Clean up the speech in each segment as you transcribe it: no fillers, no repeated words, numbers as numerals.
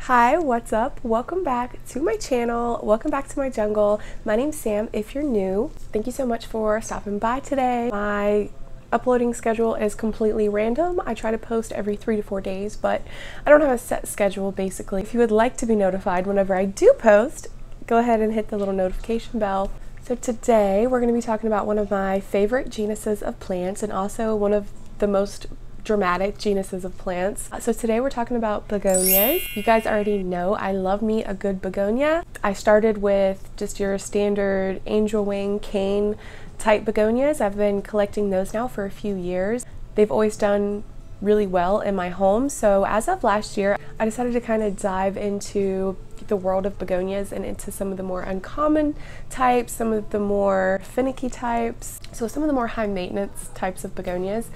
Hi, what's up? Welcome back to my channel. Welcome back to my jungle. My name's Sam if you're new. Thank you so much for stopping by today. My uploading schedule is completely random. I try to post every 3 to 4 days, but I don't have a set schedule basically. If you would like to be notified whenever I do post, go ahead and hit the little notification bell. So today we're going to be talking about one of my favorite genuses of plants and also one of the most dramatic genuses of plants. So today we're talking about begonias. You guys already know I love me a good begonia. I started with just your standard angel wing cane type begonias. I've been collecting those now for a few years. They've always done really well in my home. So as of last year, I decided to kind of dive into the world of begonias and into some of the more uncommon types, some of the more finicky types, so some of the more high maintenance types of begonias.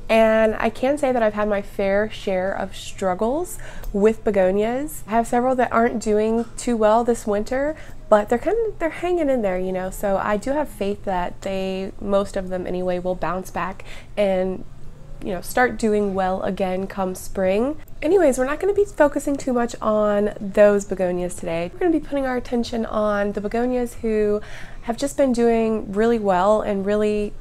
And I can say that I've had my fair share of struggles with begonias. I have several that aren't doing too well this winter, but they're hanging in there, you know, so I do have faith that most of them anyway, will bounce back and start doing well again come spring. Anyways, we're not going to be focusing too much on those begonias today. We're going to be putting our attention on the begonias who have just been doing really well and really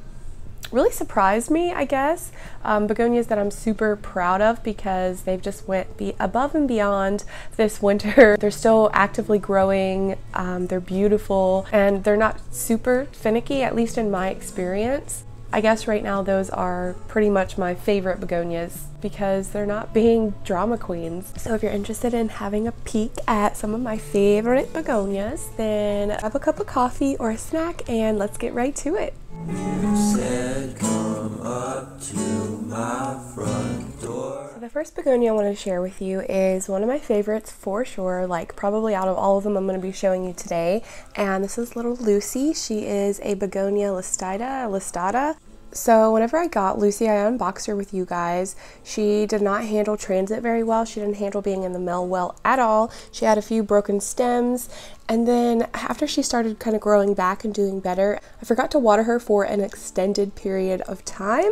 surprised me, I guess. Begonias that I'm super proud of because they've just went above and beyond this winter. They're still actively growing, they're beautiful, and they're not super finicky, at least in my experience. I guess right now those are pretty much my favorite begonias because they're not being drama queens. So if you're interested in having a peek at some of my favorite begonias, then have a cup of coffee or a snack and let's get right to it. You said come up to my front door. So the first begonia I want to share with you is one of my favorites for sure, like probably out of all of them I'm going to be showing you today. And this is little Lucy. She is a Begonia Styda. So whenever I got Lucy, I unboxed her with you guys. She did not handle transit very well. She didn't handle being in the mail well at all. She had a few broken stems. And then after she started kind of growing back and doing better, I forgot to water her for an extended period of time.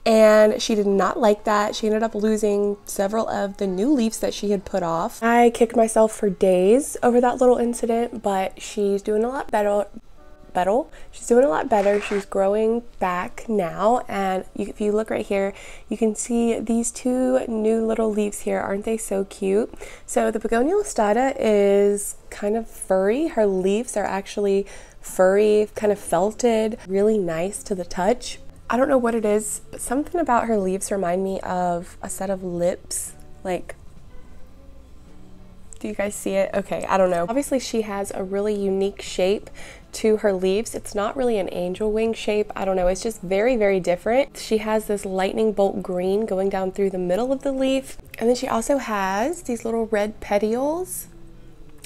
And she did not like that. She ended up losing several of the new leaves that she had put off. I kicked myself for days over that little incident, but she's doing a lot better. She's doing a lot better. She's growing back now, and if you look right here, you can see these two new little leaves here. Aren't they so cute? So the Begonia Styda is kind of furry. Her leaves are actually furry, kind of felted, really nice to the touch. I don't know what it is, but something about her leaves remind me of a set of lips. Like, do you guys see it? Okay, I don't know. Obviously she has a really unique shape to her leaves. It's not really an angel wing shape. I don't know. It's just very, very different. She has this lightning bolt green going down through the middle of the leaf. And then she also has these little red petioles.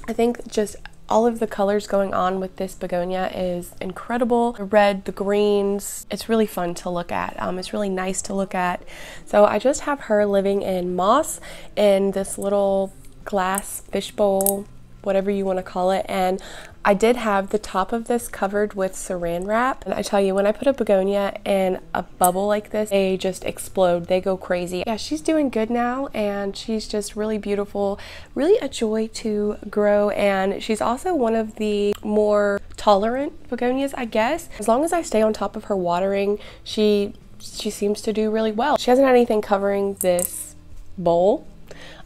I think just all of the colors going on with this begonia is incredible. The red, the greens, it's really fun to look at. It's really nice to look at. So I just have her living in moss in this little glass fishbowl, whatever you want to call it, and I did have the top of this covered with saran wrap. And I tell you, when I put a begonia in a bubble like this, they just explode. They go crazy. Yeah, she's doing good now, and she's just really beautiful, really a joy to grow. And she's also one of the more tolerant begonias, I guess. As long as I stay on top of her watering, she seems to do really well. She hasn't had anything covering this bowl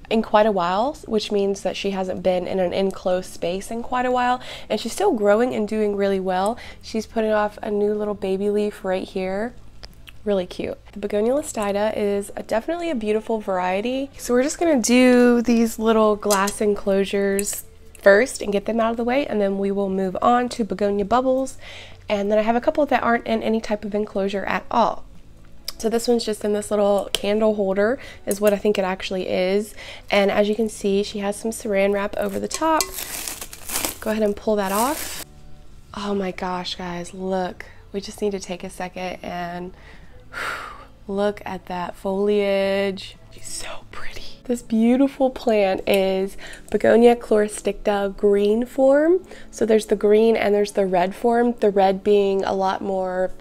in quite a while, which means that she hasn't been in an enclosed space in quite a while, and she's still growing and doing really well. She's putting off a new little baby leaf right here. Really cute. The Begonia Styda is definitely a beautiful variety. So we're just gonna do these little glass enclosures first and get them out of the way, and then we will move on to Begonia Bubbles. And then I have a couple that aren't in any type of enclosure at all. So this one's just in this little candle holder is what I think it actually is. And as you can see, she has some saran wrap over the top. Go ahead and pull that off. Oh my gosh, guys, look. We just need to take a second and look at that foliage. She's so pretty. This beautiful plant is Begonia Lucerna green form. So there's the green and there's the red form. The red being a lot more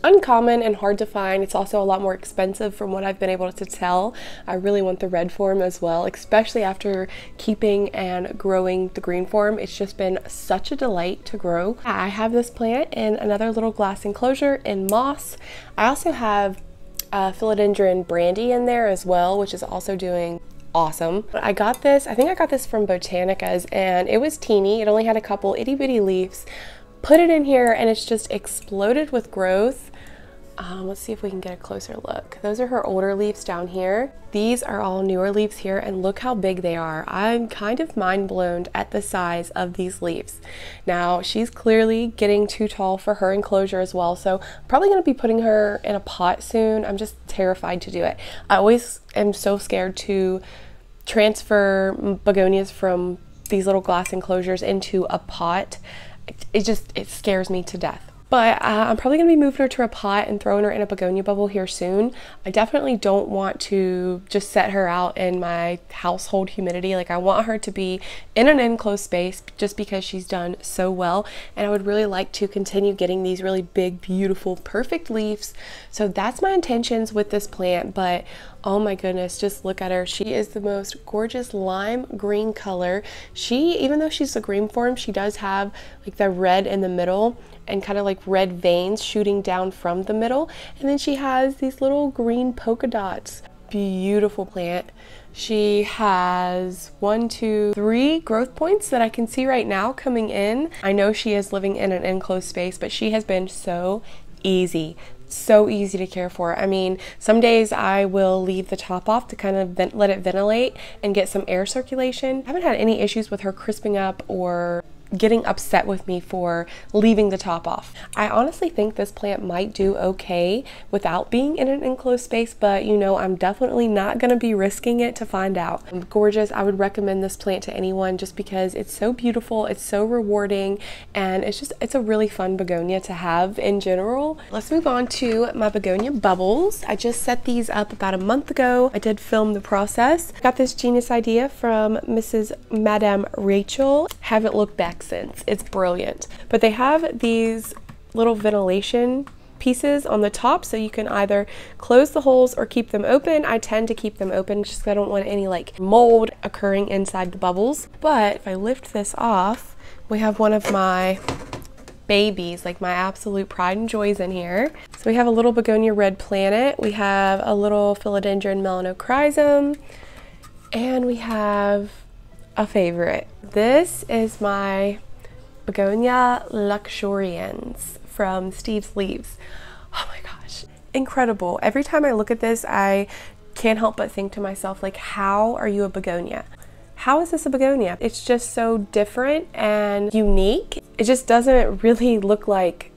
uncommon and hard to find. It's also a lot more expensive from what I've been able to tell. I really want the red form as well, especially after keeping and growing the green form. It's just been such a delight to grow. I have this plant in another little glass enclosure in moss. I also have philodendron brandy in there as well, which is also doing awesome. I got this, I think I got this from Botanicas, and it was teeny. It only had a couple itty bitty leaves. Put it in here and it's just exploded with growth. Let's see if we can get a closer look. Those are her older leaves down here. These are all newer leaves here, and look how big they are. I'm kind of mind blown at the size of these leaves. Now, she's clearly getting too tall for her enclosure as well, so I'm probably going to be putting her in a pot soon. I'm just terrified to do it. I always am so scared to transfer begonias from these little glass enclosures into a pot. It scares me to death. But I'm probably going to be moving her to a pot and throwing her in a begonia bubble here soon. I definitely don't want to just set her out in my household humidity. Like, I want her to be in an enclosed space just because she's done so well. And I would really like to continue getting these really big, beautiful, perfect leaves. So that's my intentions with this plant. But oh my goodness, just look at her. She is the most gorgeous lime green color. Even though she's a green form, she does have like the red in the middle and kind of like red veins shooting down from the middle. And then she has these little green polka dots. Beautiful plant. She has 1, 2, 3 growth points that I can see right now coming in. I know she is living in an enclosed space, but she has been so easy. So easy to care for. I mean, some days I will leave the top off to kind of let it ventilate and get some air circulation. I haven't had any issues with her crisping up or getting upset with me for leaving the top off. I honestly think this plant might do okay without being in an enclosed space, but you know, I'm definitely not going to be risking it to find out. Gorgeous. I would recommend this plant to anyone just because it's so beautiful, it's so rewarding, and it's a really fun begonia to have in general. Let's move on to my Begonia Bubbles. I just set these up about a month ago. I did film the process. Got this genius idea from Madame Rachel. Haven't looked back since. It's brilliant. But they have these little ventilation pieces on the top, so you can either close the holes or keep them open. I tend to keep them open just because I don't want any like mold occurring inside the bubbles. But if I lift this off, we have one of my babies, like my absolute pride and joys in here. So we have a little Begonia Red Planet, we have a little Philodendron Melanochrysum, and we have a favorite. This is my Begonia Luxurians from Steve's Leaves. Oh my gosh, incredible. Every time I look at this, I can't help but think to myself, like, how are you a begonia? How is this a begonia? It's just so different and unique. It just doesn't really look like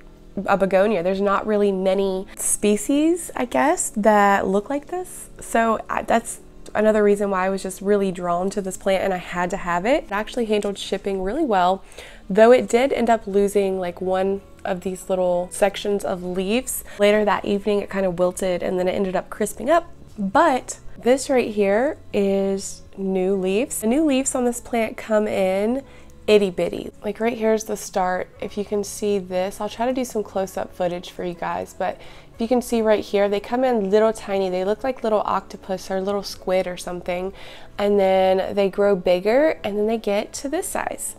a begonia. There's not really many species, I guess, that look like this. So that's another reason why I was just really drawn to this plant and I had to have it. It actually handled shipping really well, though it did end up losing like one of these little sections of leaves. Later that evening it kind of wilted and then it ended up crisping up. But this right here is new leaves. The new leaves on this plant come in itty bitty. Like right here's the start. If you can see this, I'll try to do some close-up footage for you guys, but if you can see right here, they come in little tiny. They look like little octopus or little squid or something, and then they grow bigger and then they get to this size.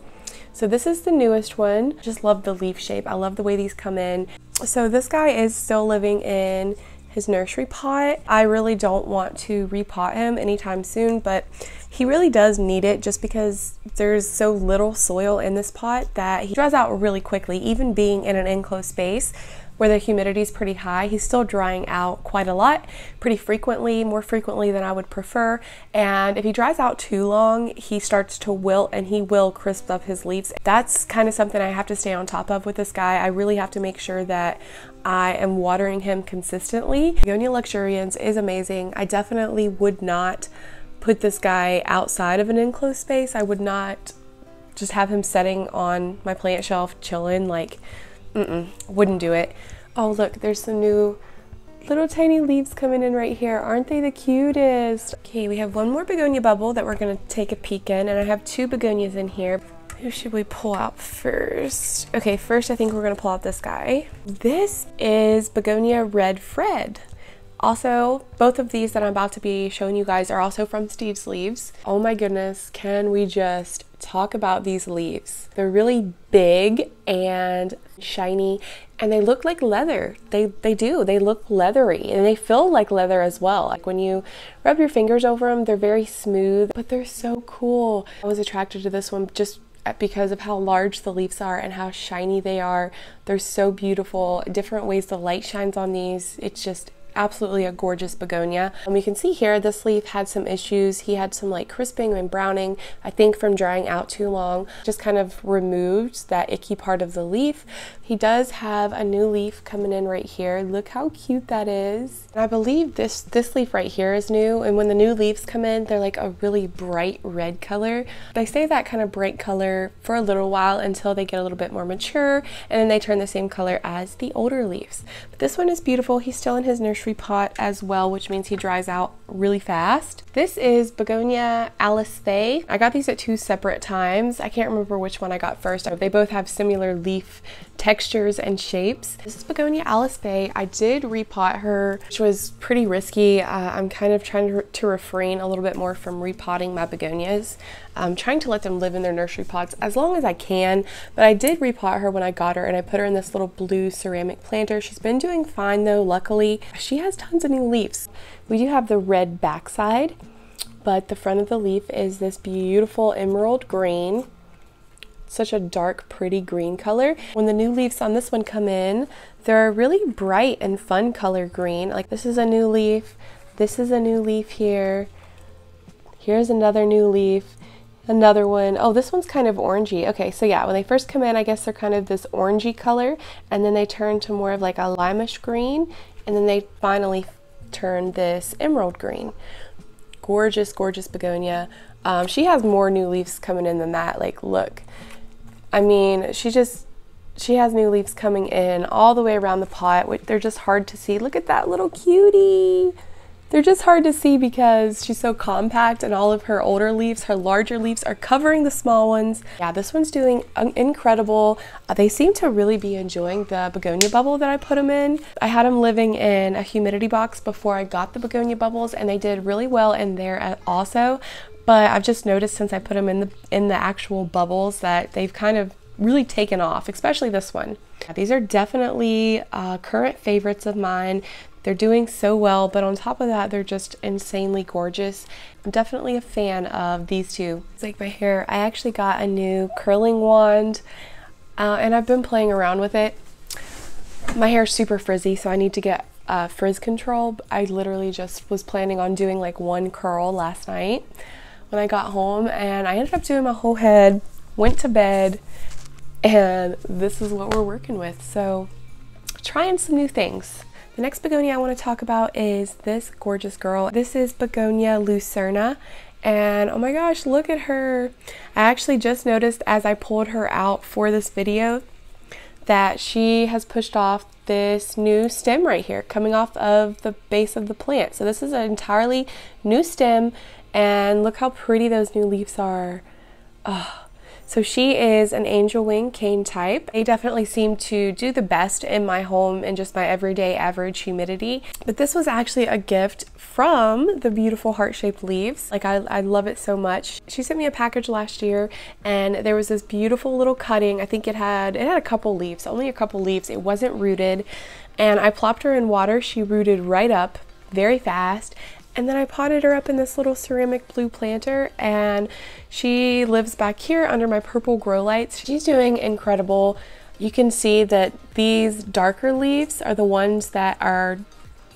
So this is the newest one. Just love the leaf shape. I love the way these come in. So this guy is still living in his nursery pot. I really don't want to repot him anytime soon, but he really does need it just because there's so little soil in this pot that he dries out really quickly. Even being in an enclosed space where the humidity is pretty high, he's still drying out quite a lot, pretty frequently, more frequently than I would prefer. And if he dries out too long, he starts to wilt and he will crisp up his leaves. That's kind of something I have to stay on top of with this guy. I really have to make sure that I am watering him consistently. Begonia Luxurians is amazing. I definitely would not put this guy outside of an enclosed space. I would not just have him setting on my plant shelf chilling, like, wouldn't do it. Oh look, there's some new little tiny leaves coming in right here. Aren't they the cutest? Okay, we have one more begonia bubble that we're gonna take a peek in, and I have two begonias in here. Who should we pull out first? Okay, first I think we're gonna pull out this guy. This is Begonia Red Fred. Also, both of these that I'm about to be showing you guys are also from Steve's leaves. Oh my goodness, can we just talk about these leaves? They're really big and shiny, and they look like leather. They do. They look leathery, and they feel like leather as well. Like when you rub your fingers over them, they're very smooth, but they're so cool. I was attracted to this one just because of how large the leaves are and how shiny they are. They're so beautiful. Different ways the light shines on these. It's just absolutely a gorgeous begonia. You can see here this leaf had some issues. He had some like crisping and browning, I think from drying out too long. Just kind of removed that icky part of the leaf. He does have a new leaf coming in right here. Look how cute that is. And I believe this leaf right here is new, and when the new leaves come in, they're like a really bright red color. They stay that kind of bright color for a little while until they get a little bit more mature, and then they turn the same color as the older leaves. But this one is beautiful. He's still in his nursery pot as well, which means he dries out really fast. This is Begonia Styda. I got these at 2 separate times. I can't remember which one I got first. They both have similar leaf textures and shapes. This is Begonia Styda. I did repot her, which was pretty risky. I'm kind of trying to refrain a little bit more from repotting my begonias. I'm trying to let them live in their nursery pots as long as I can, but I did repot her when I got her, and I put her in this little blue ceramic planter. She's been doing fine though, luckily. She has tons of new leaves. We do have the red backside, but the front of the leaf is this beautiful emerald green. Such a dark, pretty green color. When the new leaves on this one come in, they're really bright and fun color green. Like this is a new leaf, this is a new leaf here, here's another new leaf, another one. Oh, this one's kind of orangey. Okay, so yeah, when they first come in, I guess they're kind of this orangey color, and then they turn to more of like a limeish green, and then they finally turn this emerald green. Gorgeous, gorgeous begonia. She has more new leaves coming in than that. Like, look. I mean, she has new leaves coming in all the way around the pot. They're just hard to see. Look at that little cutie. They're just hard to see because she's so compact, and all of her older leaves, her larger leaves, are covering the small ones. Yeah, this one's doing incredible. They seem to really be enjoying the begonia bubble that I put them in. I had them living in a humidity box before I got the begonia bubbles, and they did really well in there also. But I've just noticed since I put them in the actual bubbles that they've kind of really taken off, especially this one. These are definitely current favorites of mine. They're doing so well, but on top of that, they're just insanely gorgeous. I'm definitely a fan of these two. It's like my hair. I actually got a new curling wand, and I've been playing around with it. My hair's super frizzy, so I need to get frizz control. I literally just was planning on doing like one curl last night when I got home, and I ended up doing my whole head, went to bed, and this is what we're working with. So trying some new things. The next begonia I want to talk about is this gorgeous girl. This is Begonia Lucerna, and oh my gosh, look at her. I actually just noticed as I pulled her out for this video that she has pushed off this new stem right here coming off of the base of the plant. So this is an entirely new stem, and look how pretty those new leaves are. Oh. So she is an angel wing cane type. They definitely seem to do the best in my home in just my everyday average humidity. But this was actually a gift from the beautiful heart-shaped leaves. Like I love it so much. She sent me a package last year, and there was this beautiful little cutting. I think it had a couple leaves, only a couple leaves. It wasn't rooted, and I plopped her in water. She rooted right up very fast. And then I potted her up in this little ceramic blue planter, and she lives back here under my purple grow lights. She's doing incredible. You can see that these darker leaves are the ones that are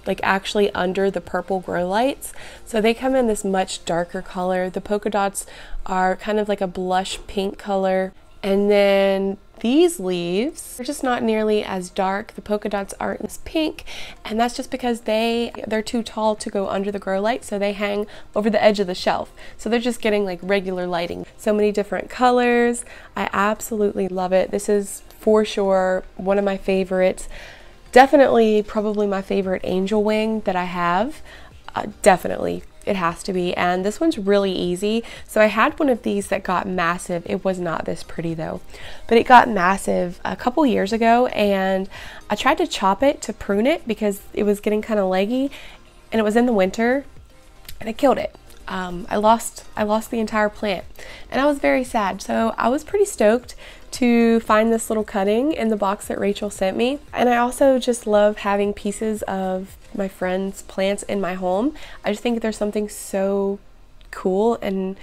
like actually under the purple grow lights. So they come in this much darker color. The polka dots are kind of like a blush pink color. And then these leaves are just not nearly as dark. The polka dots aren't as pink, and that's just because they're too tall to go under the grow light, so they hang over the edge of the shelf. So they're just getting like regular lighting. So many different colors. I absolutely love it. This is for sure one of my favorites. Definitely probably my favorite angel wing that I have. Definitely It has to be. And this one's really easy. So I had one of these that got massive. It was not this pretty though, but it got massive a couple years ago, and I tried to chop it to prune it because it was getting kind of leggy, and it was in the winter and it killed it. I lost the entire plant, and I was very sad. So I was pretty stoked to find this little cutting in the box that Rachel sent me. And I also just love having pieces of my friends' plants in my home. I just think there's something so cool and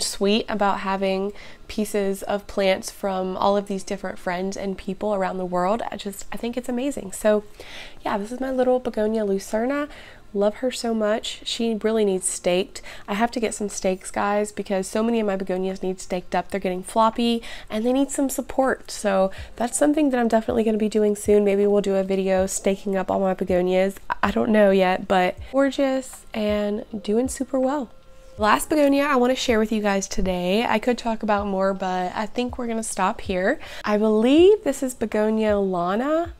sweet about having pieces of plants from all of these different friends and people around the world. I think it's amazing. So yeah, this is my little Begonia Lucerna. Love her so much. She really needs staked. I have to get some stakes, guys, because so many of my begonias need staked up. They're getting floppy and they need some support. So that's something that I'm definitely going to be doing soon. Maybe we'll do a video staking up all my begonias. I don't know yet, but gorgeous and doing super well. Last begonia I want to share with you guys today. I could talk about more, but I think we're going to stop here. I believe this is Begonia Lana.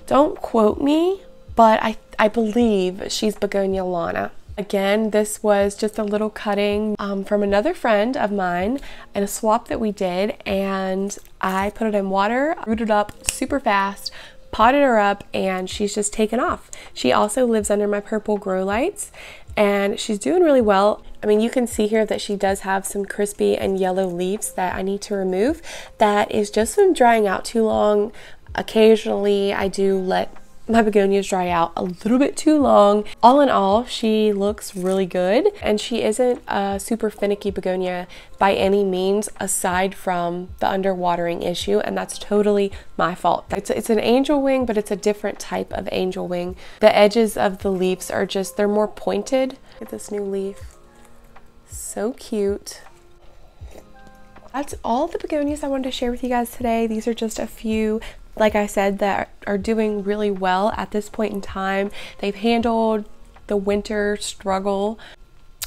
Don't quote me, but I believe she's Begonia Lana. Again, this was just a little cutting from another friend of mine and a swap that we did, and I put it in water, rooted up super fast, potted her up, and she's just taken off. She also lives under my purple Growlights, and she's doing really well. I mean, you can see here that she does have some crispy and yellow leaves that I need to remove. That is just from drying out too long. Occasionally, I do let my begonias dry out a little bit too long. All in all, she looks really good, and she isn't a super finicky begonia by any means, aside from the underwatering issue, and that's totally my fault. It's an angel wing, but it's a different type of angel wing. The edges of the leaves are just, they're more pointed. Look at this new leaf. So cute. That's all the begonias I wanted to share with you guys today. These are just a few, like I said, that are doing really well at this point in time. They've handled the winter struggle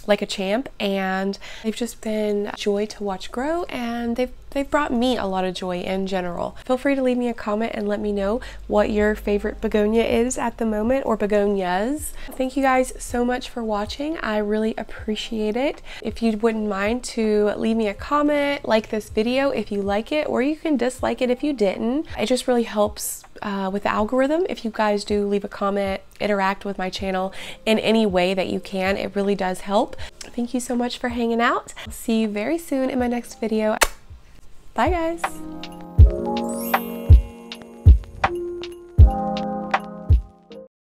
like a champ, and they've just been a joy to watch grow, and they've brought me a lot of joy in general. Feel free to leave me a comment and let me know what your favorite begonia is at the moment, or begonias. Thank you guys so much for watching. I really appreciate it. If you wouldn't mind to leave me a comment, like this video if you like it, or you can dislike it if you didn't. It just really helps with the algorithm. If you guys do leave a comment, interact with my channel in any way that you can, it really does help. Thank you so much for hanging out. I'll see you very soon in my next video. Bye guys.